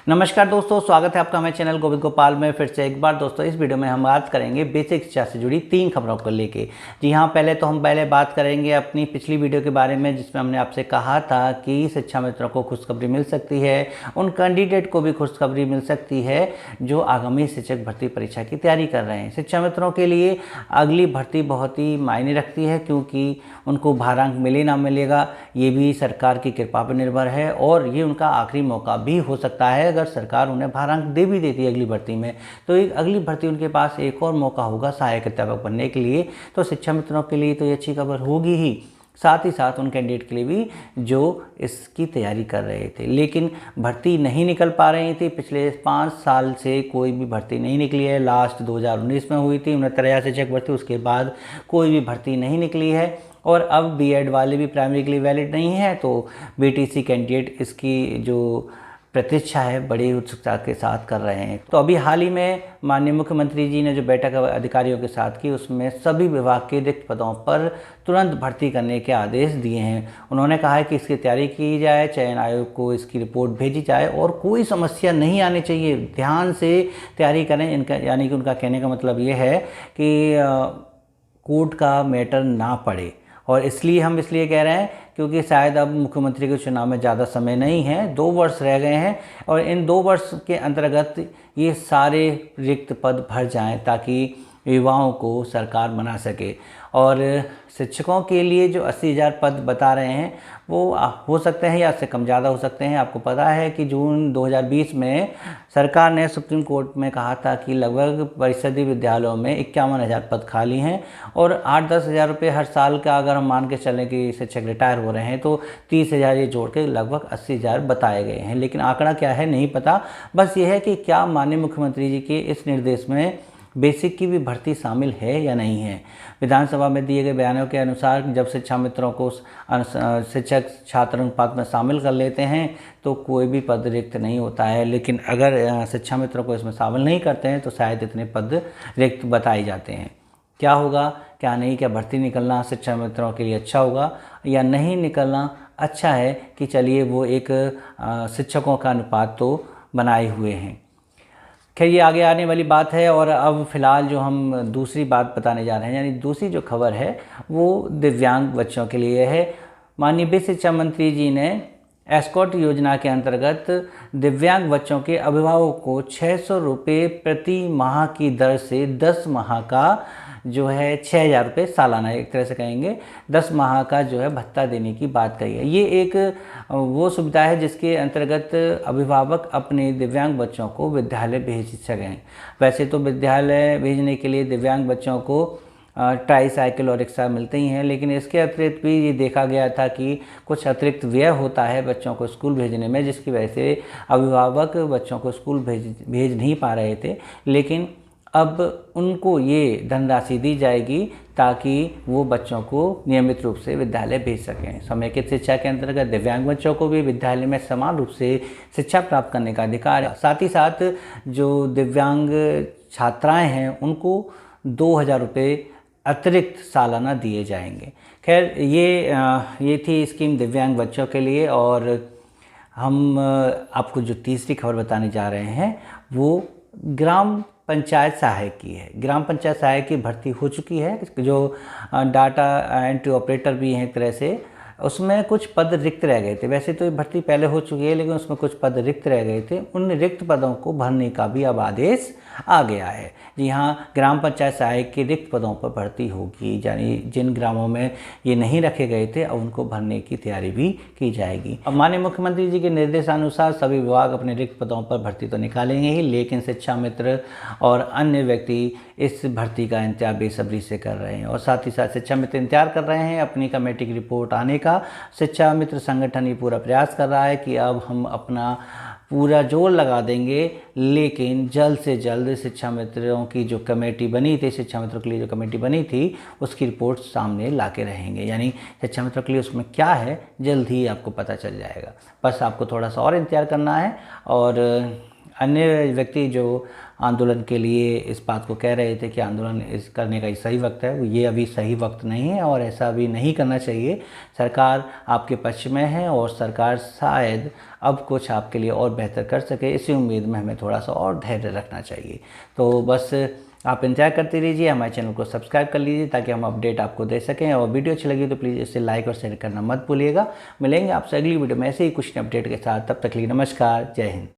नमस्कार दोस्तों, स्वागत है आपका हमारे चैनल गोविंद गोपाल में। फिर से एक बार दोस्तों इस वीडियो में हम बात करेंगे बेसिक शिक्षा से जुड़ी 3 खबरों को लेके। जी हाँ, पहले बात करेंगे अपनी पिछली वीडियो के बारे में जिसमें हमने आपसे कहा था कि शिक्षा मित्रों को खुशखबरी मिल सकती है, उन कैंडिडेट को भी खुशखबरी मिल सकती है जो आगामी शिक्षक भर्ती परीक्षा की तैयारी कर रहे हैं। शिक्षा मित्रों के लिए अगली भर्ती बहुत ही मायने रखती है क्योंकि उनको भारांक मिले ना मिलेगा ये भी सरकार की कृपा पर निर्भर है और ये उनका आखिरी मौका भी हो सकता है। अगर सरकार उन्हें भारांक दे भी देती है अगली भर्ती में तो एक अगली भर्ती उनके पास एक और मौका होगा सहायक अध्यापक बनने के लिए। तो शिक्षा मित्रों के लिए तो ये अच्छी खबर होगी ही, साथ ही साथ उन कैंडिडेट के लिए भी जो इसकी तैयारी कर रहे थे लेकिन भर्ती नहीं निकल पा रही थी। पिछले 5 साल से कोई भी भर्ती नहीं निकली है। लास्ट 2019 में हुई थी 69,000 शिक्षक भर्ती, उसके बाद कोई भी भर्ती नहीं निकली है। और अब बीएड वाले भी प्राइमरी के लिए वैलिड नहीं है तो बीटीसी कैंडिडेट इसकी जो प्रतीक्षा है बड़ी उत्सुकता के साथ कर रहे हैं। तो अभी हाल ही में माननीय मुख्यमंत्री जी ने जो बैठक अधिकारियों के साथ की उसमें सभी विभाग के रिक्त पदों पर तुरंत भर्ती करने के आदेश दिए हैं। उन्होंने कहा है कि इसकी तैयारी की जाए, चयन आयोग को इसकी रिपोर्ट भेजी जाए और कोई समस्या नहीं आनी चाहिए, ध्यान से तैयारी करें। इनका यानी कि उनका कहने का मतलब ये है कि कोर्ट का मैटर ना पड़े। और इसलिए कह रहे हैं क्योंकि शायद अब मुख्यमंत्री के चुनाव में ज़्यादा समय नहीं है, 2 वर्ष रह गए हैं और इन 2 वर्ष के अंतर्गत ये सारे रिक्त पद भर जाएं ताकि युवाओं को सरकार बना सके। और शिक्षकों के लिए जो 80,000 पद बता रहे हैं वो हो सकते हैं या इससे कम ज़्यादा हो सकते हैं। आपको पता है कि जून 2020 में सरकार ने सुप्रीम कोर्ट में कहा था कि लगभग परिषदीय विद्यालयों में 51,000 पद खाली हैं और 8-10 हज़ार रुपये हर साल का अगर हम मान के चलें कि शिक्षक रिटायर हो रहे हैं तो 30,000 ये जोड़ के लगभग 80,000 बताए गए हैं। लेकिन आंकड़ा क्या है नहीं पता। बस ये है कि क्या माननीय मुख्यमंत्री जी के इस निर्देश में बेसिक की भी भर्ती शामिल है या नहीं है। विधानसभा में दिए गए बयानों के अनुसार जब शिक्षा मित्रों को शिक्षक छात्र अनुपात में शामिल कर लेते हैं तो कोई भी पद रिक्त नहीं होता है। लेकिन अगर शिक्षा मित्रों को इसमें शामिल नहीं करते हैं तो शायद इतने पद रिक्त बताए जाते हैं। क्या होगा क्या नहीं, क्या भर्ती निकलना शिक्षा मित्रों के लिए अच्छा होगा या नहीं निकलना अच्छा है कि चलिए वो एक शिक्षकों का अनुपात तो बनाए हुए हैं। खैर ये आगे आने वाली बात है। और अब फ़िलहाल जो हम दूसरी बात बताने जा रहे हैं यानी दूसरी जो खबर है वो दिव्यांग बच्चों के लिए है। माननीय वित्त शिक्षा मंत्री जी ने एस्कॉट योजना के अंतर्गत दिव्यांग बच्चों के अभिभावकों को 600 रुपये प्रति माह की दर से 10 माह का जो है 6,000 रुपये सालाना, एक तरह से कहेंगे 10 माह का जो है भत्ता देने की बात कही है। ये एक वो सुविधा है जिसके अंतर्गत अभिभावक अपने दिव्यांग बच्चों को विद्यालय भेज सकें। वैसे तो विद्यालय भेजने के लिए दिव्यांग बच्चों को ट्राईसाइकिल और रिक्शा मिलते ही हैं, लेकिन इसके अतिरिक्त भी ये देखा गया था कि कुछ अतिरिक्त व्यय होता है बच्चों को स्कूल भेजने में, जिसकी वजह से अभिभावक बच्चों को स्कूल भेज नहीं पा रहे थे। लेकिन अब उनको ये धनराशि दी जाएगी ताकि वो बच्चों को नियमित रूप से विद्यालय भेज सकें। समेकित शिक्षा के अंतर्गत दिव्यांग बच्चों को भी विद्यालय में समान रूप से शिक्षा प्राप्त करने का अधिकार है। साथ ही साथ जो दिव्यांग छात्राएं हैं उनको 2,000 रुपये अतिरिक्त सालाना दिए जाएंगे। खैर ये थी स्कीम दिव्यांग बच्चों के लिए। और हम आपको जो तीसरी खबर बताने जा रहे हैं वो ग्राम पंचायत सहायक की है। ग्राम पंचायत सहायक की भर्ती हो चुकी है। जो डाटा एंट्री ऑपरेटर भी हैं एक तरह से, उसमें कुछ पद रिक्त रह गए थे। वैसे तो ये भर्ती पहले हो चुकी है लेकिन उसमें कुछ पद रिक्त रह गए थे। उन रिक्त पदों को भरने का भी अब आदेश आ गया है। जी हाँ, ग्राम पंचायत सहायक के रिक्त पदों पर भर्ती होगी, यानी जिन ग्रामों में ये नहीं रखे गए थे अब उनको भरने की तैयारी भी की जाएगी। अब माननीय मुख्यमंत्री जी के निर्देशानुसार सभी विभाग अपने रिक्त पदों पर भर्ती तो निकालेंगे ही, लेकिन शिक्षा मित्र और अन्य व्यक्ति इस भर्ती का इंतजार बेसब्री से कर रहे हैं। और साथ ही साथ शिक्षा मित्र इंतजार कर रहे हैं अपनी कमेटी की रिपोर्ट आने का। शिक्षा मित्र संगठन ये पूरा प्रयास कर रहा है कि अब हम अपना पूरा जोर लगा देंगे, लेकिन जल्द से जल्द शिक्षा मित्रों की जो कमेटी बनी थी, शिक्षा मित्रों के लिए जो कमेटी बनी थी उसकी रिपोर्ट सामने लाके रहेंगे। यानी शिक्षा मित्रों के लिए उसमें क्या है जल्द ही आपको पता चल जाएगा। बस आपको थोड़ा सा और इंतजार करना है और अन्य व्यक्ति जो आंदोलन के लिए इस बात को कह रहे थे कि आंदोलन इस करने का ही सही वक्त है, ये अभी सही वक्त नहीं है और ऐसा अभी नहीं करना चाहिए। सरकार आपके पक्ष में है और सरकार शायद अब कुछ आपके लिए और बेहतर कर सके, इसी उम्मीद में हमें थोड़ा सा और धैर्य रखना चाहिए। तो बस आप इंतजार करते रहिए, हमारे चैनल को सब्सक्राइब कर लीजिए ताकि हम अपडेट आपको दे सकें। और वीडियो अच्छी लगी तो प्लीज़ इसे लाइक और शेयर करना मत भूलिएगा। मिलेंगे आपसे अगली वीडियो में ऐसे ही कुछ अपडेट के साथ, तब तक के लिए नमस्कार, जय हिंद।